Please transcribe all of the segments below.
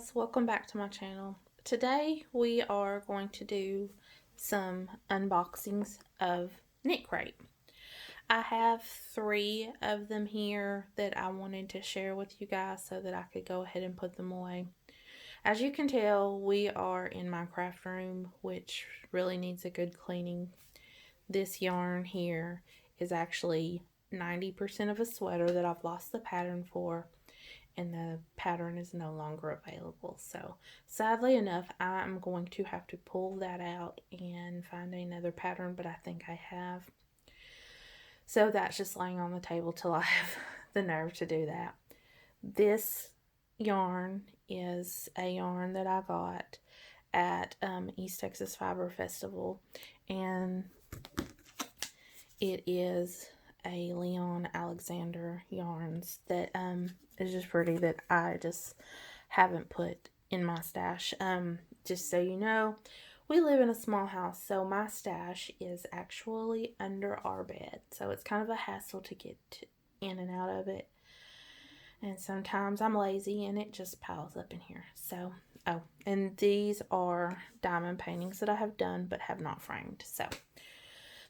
guys, welcome back to my channel. Today we are going to do some unboxings of Knitcrate. I have 3 of them here that I wanted to share with you guys so that I could go ahead and put them away. As you can tell, we are in my craft room, which really needs a good cleaning. This yarn here is actually 90% of a sweater that I've lost the pattern for, and the pattern is no longer available. So sadly enough, I'm going to have to pull that out and find another pattern, but I think I have. So that's just laying on the table till I have the nerve to do that. This yarn is a yarn that I got at East Texas Fiber Festival, and it is a Leon Alexander yarns that is just pretty, that I just haven't put in my stash. Just so you know, we live in a small house, so my stash is actually under our bed, so it's kind of a hassle to get in and out of it, and sometimes I'm lazy and it just piles up in here. So and these are diamond paintings that I have done but have not framed. So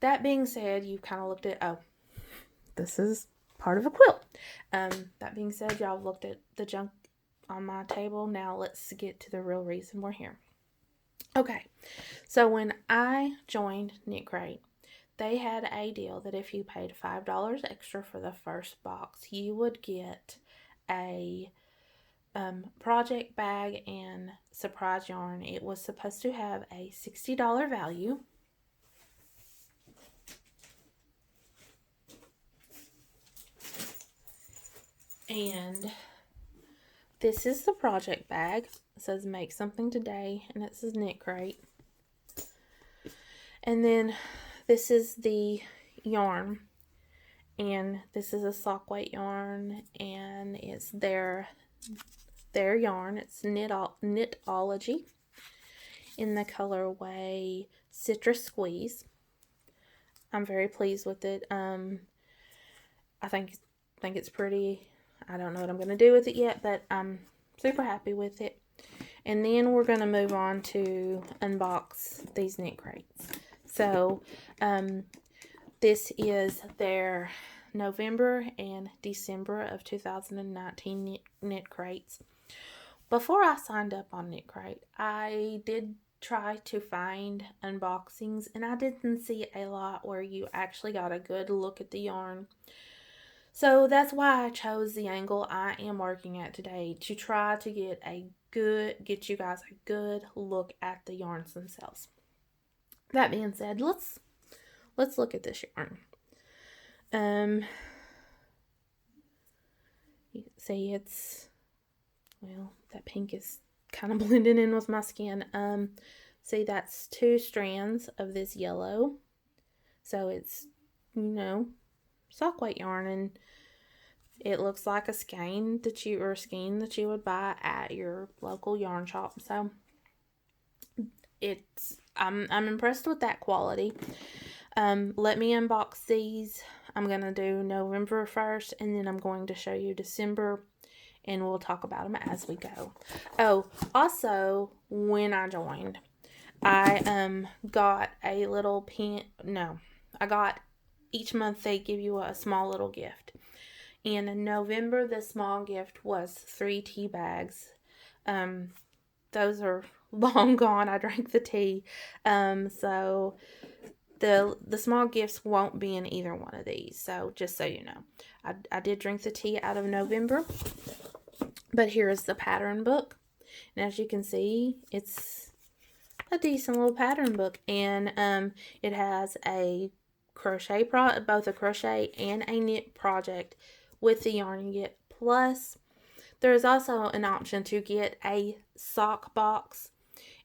that being said, you've kind of looked at, this is part of a quilt. That being said, y'all have looked at the junk on my table. Now let's get to the real reason we're here. Okay, so when I joined Knitcrate, they had a deal that if you paid $5 extra for the first box, you would get a project bag and surprise yarn. It was supposed to have a $60 value. And this is the project bag. It says make something today, and it says Knitcrate. And then this is the yarn, and this is a sock weight yarn, and it's their yarn. It's Knitology in the colorway Citrus Squeeze. I'm very pleased with it. I think it's pretty. I don't know what I'm going to do with it yet, but I'm super happy with it. And then we're going to move on to unbox these Knitcrates. So, this is their November and December of 2019 Knitcrates. Before I signed up on Knitcrate, I did try to find unboxings, and I didn't see a lot where you actually got a good look at the yarn. So that's why I chose the angle I am working at today, to try to get you guys a good look at the yarns themselves. That being said, let's look at this yarn. You can see it's, well, that pink is kind of blending in with my skin. See, that's 2 strands of this yellow. So it's, sock weight yarn, and it looks like a skein that you would buy at your local yarn shop. So I'm impressed with that quality. Let me unbox these. I'm gonna do November first, and then I'm going to show you December, and we'll talk about them as we go. Oh, also, when I joined, I got a little pin. No, I got, each month they give you a small little gift. And in November, the small gift was 3 tea bags. Those are long gone. I drank the tea. So the small gifts won't be in either one of these. So just so you know, I did drink the tea out of November. But here is the pattern book. And as you can see, it's a decent little pattern book. And it has a crochet both a crochet and a knit project with the yarn you get. Plus, there is also an option to get a sock box,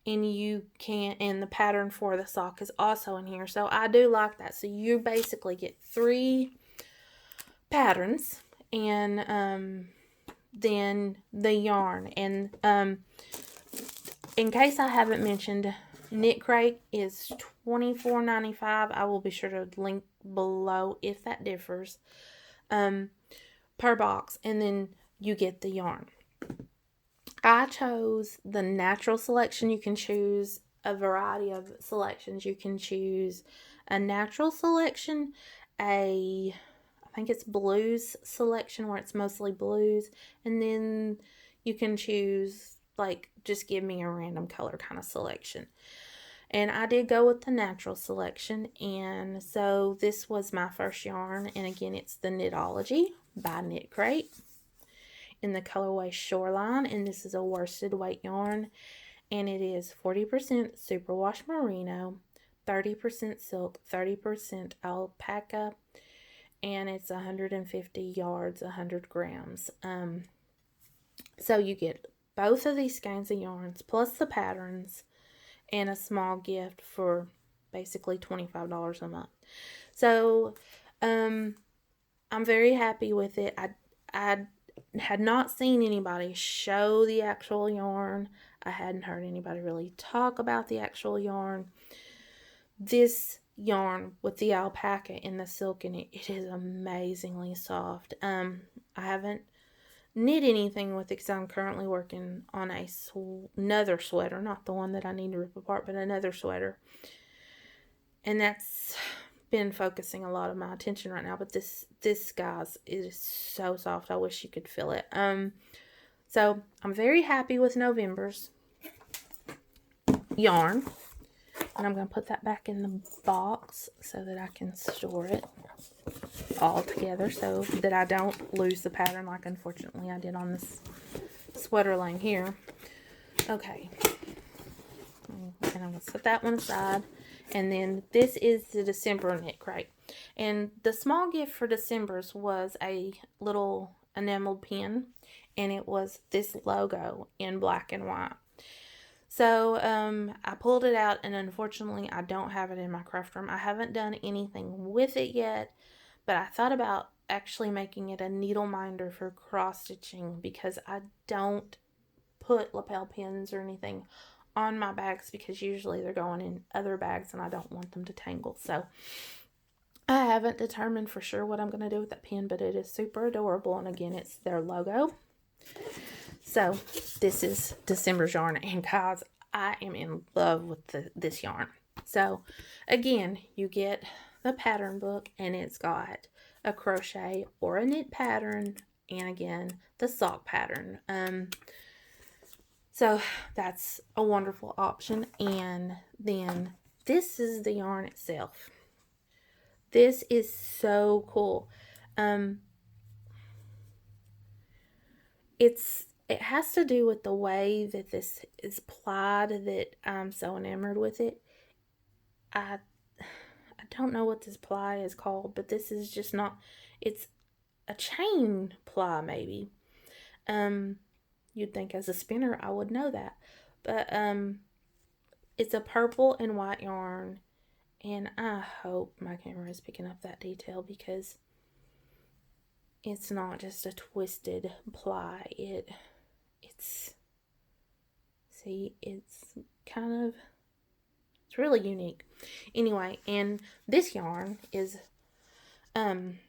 and and the pattern for the sock is also in here. So I do like that. So you basically get 3 patterns, and then the yarn. And in case I haven't mentioned, Knitcrate is $24.95. I will be sure to link below if that differs. Per box, and then you get the yarn. I chose the natural selection. You can choose a variety of selections. You can choose a natural selection, I think it's blues selection where it's mostly blues, and then you can choose like just give me a random color kind of selection. And I did go with the natural selection, and so this was my first yarn, and again it's the Knitology by Knitcrate in the colorway Shoreline, and this is a worsted weight yarn, and it is 40% superwash merino, 30% silk, 30% alpaca, and it's 150 yards, 100 grams. So you get both of these skeins of yarns plus the patterns and a small gift for basically $25 a month. So I'm very happy with it. I had not seen anybody show the actual yarn. I hadn't heard anybody really talk about the actual yarn. This yarn with the alpaca and the silk in it, it is amazingly soft. I haven't knit anything with it because I'm currently working on another sweater, not the one that I need to rip apart, but another sweater. And that's been focusing a lot of my attention right now. But this guys is so soft. I wish you could feel it. So I'm very happy with November's yarn. And I'm going to put that back in the box so that I can store it all together so that I don't lose the pattern like unfortunately I did on this sweater laying here. Okay. And I'm going to set that one aside. And then this is the December Knitcrate. And the small gift for December's was a little enameled pin. And it was this logo in black and white. So I pulled it out, and unfortunately I don't have it in my craft room. I haven't done anything with it yet, but I thought about actually making it a needle minder for cross stitching because I don't put lapel pins or anything on my bags because usually they're going in other bags and I don't want them to tangle. So I haven't determined for sure what I'm going to do with that pin, but it is super adorable, and again it's their logo. So this is December's yarn, and guys, I am in love with this yarn. So again, you get the pattern book, and it's got a crochet or a knit pattern, and again the sock pattern. So that's a wonderful option. And then this is the yarn itself. This is so cool. It has to do with the way that this is plied that I'm so enamored with it. I don't know what this ply is called, but this is just not, it's a chain ply maybe. You'd think as a spinner I would know that. But it's a purple and white yarn, and I hope my camera is picking up that detail because it's not just a twisted ply. It's kind of, it's really unique. Anyway, and this yarn is Vitalana,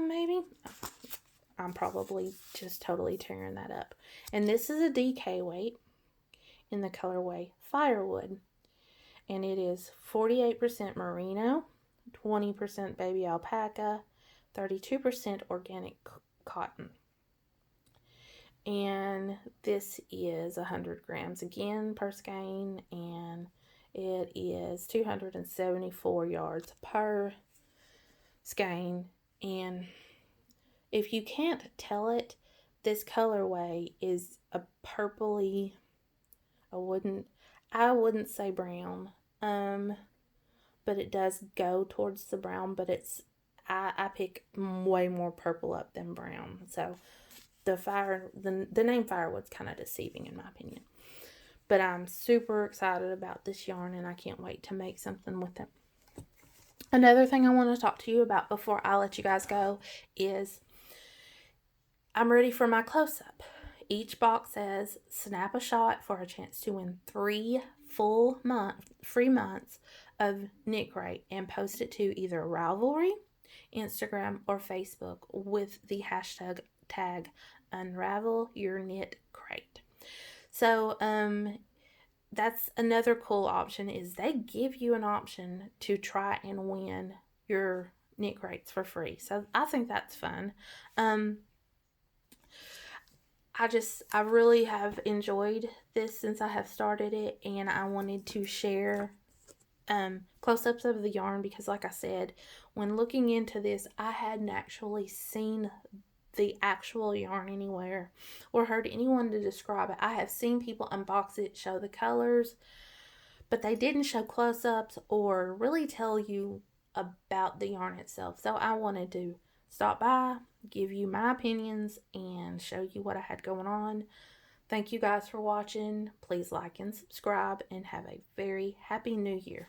maybe? I'm probably just totally tearing that up. And this is a DK weight in the colorway Firewood. And it is 48% merino, 20% baby alpaca, 32% organic cotton. And this is 100 grams again per skein, and it is 274 yards per skein. And if you can't tell it, this colorway is a purpley, I wouldn't say brown, but it does go towards the brown, but I pick way more purple up than brown. So the name Firewood's kind of deceiving in my opinion. But I'm super excited about this yarn, and I can't wait to make something with it. Another thing I want to talk to you about before I let you guys go is I'm ready for my close-up. Each box says snap a shot for a chance to win 3 free months of Knitcrate, and post it to either Ravelry, Instagram, or Facebook with the hashtag unravel your knit crate. So that's another cool option, is they give you an option to try and win your knit crates for free. So I think that's fun. Um, I really have enjoyed this since I have started it, and I wanted to share close-ups of the yarn because, like I said, when looking into this, I hadn't actually seen the actual yarn anywhere or heard anyone to describe it. I have seen people unbox it, show the colors, but they didn't show close-ups or really tell you about the yarn itself. So I wanted to stop by, give you my opinions, and show you what I had going on. Thank you guys for watching. Please like and subscribe, and have a very happy new year.